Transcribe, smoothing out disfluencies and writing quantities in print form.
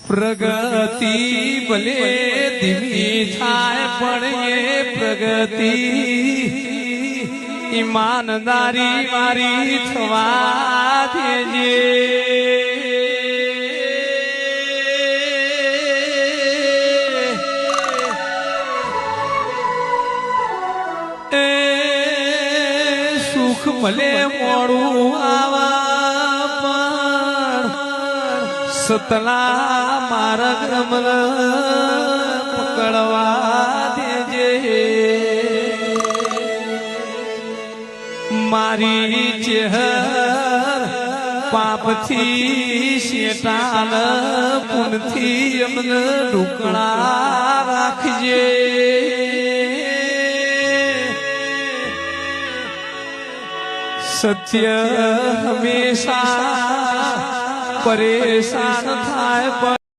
પ્રગતિ ભલે ધીમી થાય પણ એ પ્રગતિ ઈમાનદારી મારી થવા દેજે. એ સુખ ભલે મોડું આવા સતલા માર્ગ રમલ પકડવા દેજે. મારી ચહેર પાપથી શેતાન પુનથી અમને ઢુકણા રાખજે. સત્ય હંમેશા પરેશાન થાય.